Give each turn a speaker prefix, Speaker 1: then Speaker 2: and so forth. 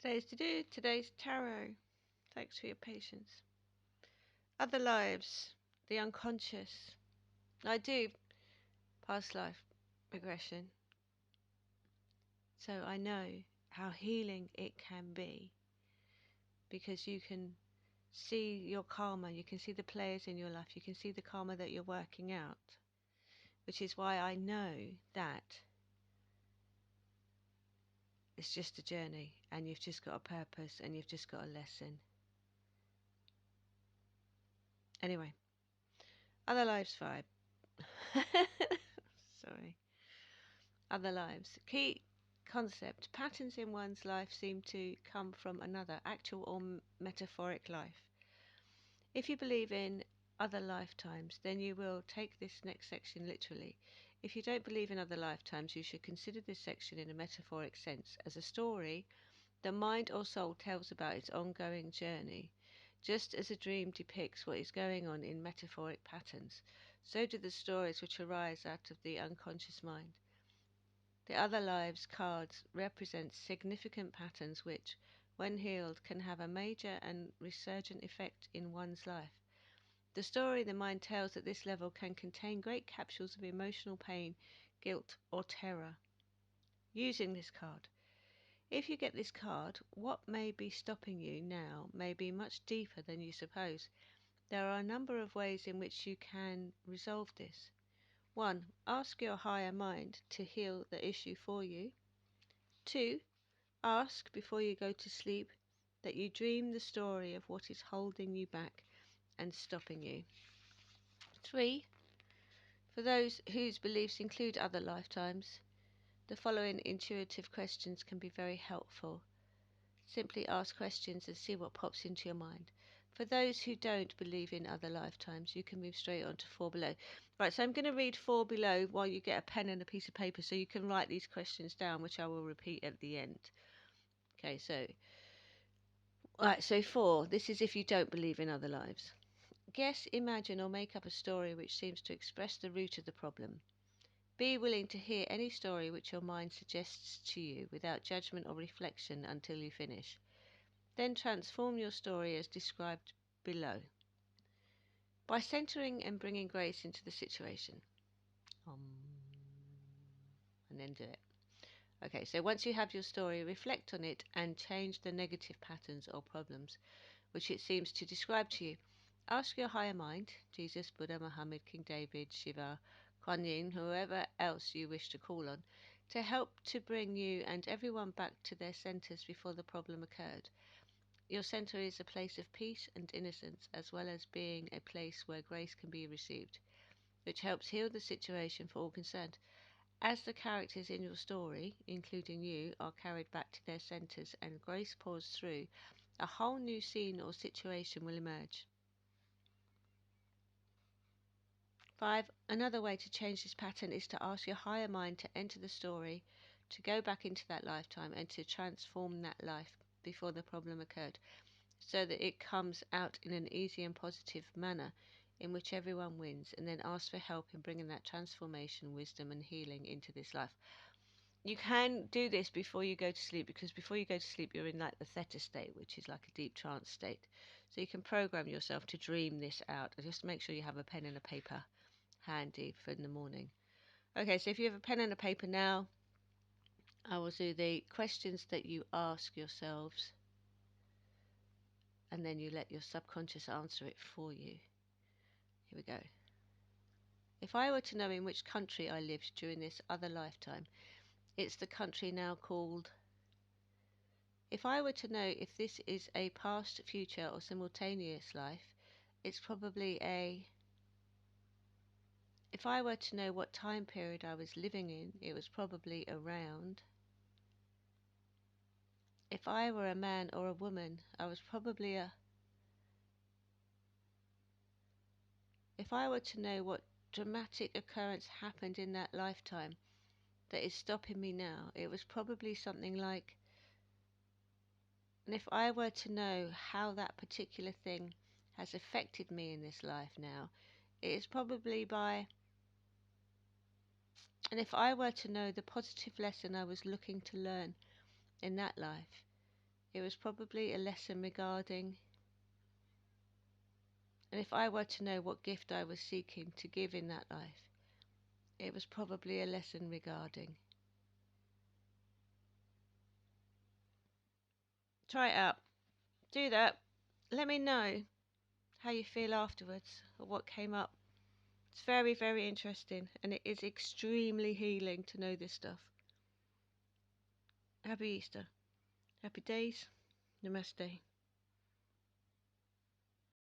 Speaker 1: Today's to do, today's tarot. Thanks for your patience. Other lives, the unconscious. I do past life regression, so I know how healing it can be because you can see your karma, you can see the players in your life, you can see the karma that you're working out, which is why I know that it's just a journey and you've just got a purpose and you've just got a lesson. Anyway, other lives vibe. Sorry. Other lives. Key concept. Patterns in one's life seem to come from another, actual or metaphoric life. If you believe in other lifetimes, then you will take this next section literally. If you don't believe in other lifetimes, you should consider this section in a metaphoric sense. As a story, the mind or soul tells about its ongoing journey. Just as a dream depicts what is going on in metaphoric patterns, so do the stories which arise out of the unconscious mind. The other lives cards represent significant patterns which, when healed, can have a major and resurgent effect in one's life. The story the mind tells at this level can contain great capsules of emotional pain, guilt, or terror. Using this card. If you get this card, what may be stopping you now may be much deeper than you suppose. There are a number of ways in which you can resolve this. 1. Ask your higher mind to heal the issue for you. 2. Ask before you go to sleep that you dream the story of what is holding you back and stopping you. 3. For those whose beliefs include other lifetimes, the following intuitive questions can be very helpful. Simply ask questions and see what pops into your mind. For those who don't believe in other lifetimes, you can move straight on to 4 below. Right, so I'm going to read 4 below while you get a pen and a piece of paper so you can write these questions down, which I will repeat at the end. Okay, so 4. This is if you don't believe in other lives. Guess, imagine, or make up a story which seems to express the root of the problem. Be willing to hear any story which your mind suggests to you without judgment or reflection until you finish. Then transform your story as described below by centering and bringing grace into the situation. And then do it. Okay, so once you have your story, reflect on it and change the negative patterns or problems which it seems to describe to you. Ask your higher mind, Jesus, Buddha, Muhammad, King David, Shiva, Kuan Yin, whoever else you wish to call on, to help to bring you and everyone back to their centers before the problem occurred. Your center is a place of peace and innocence, as well as being a place where grace can be received, which helps heal the situation for all concerned. As the characters in your story, including you, are carried back to their centers and grace pours through, a whole new scene or situation will emerge. 5. Another way to change this pattern is to ask your higher mind to enter the story, to go back into that lifetime and to transform that life before the problem occurred, so that it comes out in an easy and positive manner in which everyone wins, and then ask for help in bringing that transformation, wisdom and healing into this life. You can do this before you go to sleep, because before you go to sleep you're in like the theta state, which is like a deep trance state. So you can program yourself to dream this out. Just make sure you have a pen and a paper handy for in the morning. Okay, so if you have a pen and a paper now, I will do the questions that you ask yourselves, and then you let your subconscious answer it for you. Here we go. If I were to know in which country I lived during this other lifetime, it's the country now called. If I were to know if this is a past, future or simultaneous life, it's probably a. If I were to know what time period I was living in, it was probably around. If I were a man or a woman, I was probably a. If I were to know what dramatic occurrence happened in that lifetime that is stopping me now, it was probably something like. And if I were to know how that particular thing has affected me in this life now, it is probably by. And if I were to know the positive lesson I was looking to learn in that life, it was probably a lesson regarding, and if I were to know what gift I was seeking to give in that life, it was probably a lesson regarding. Try it out. Do that. Let me know how you feel afterwards or what came up. It's very, very interesting, and it is extremely healing to know this stuff. Happy Easter. Happy days. Namaste.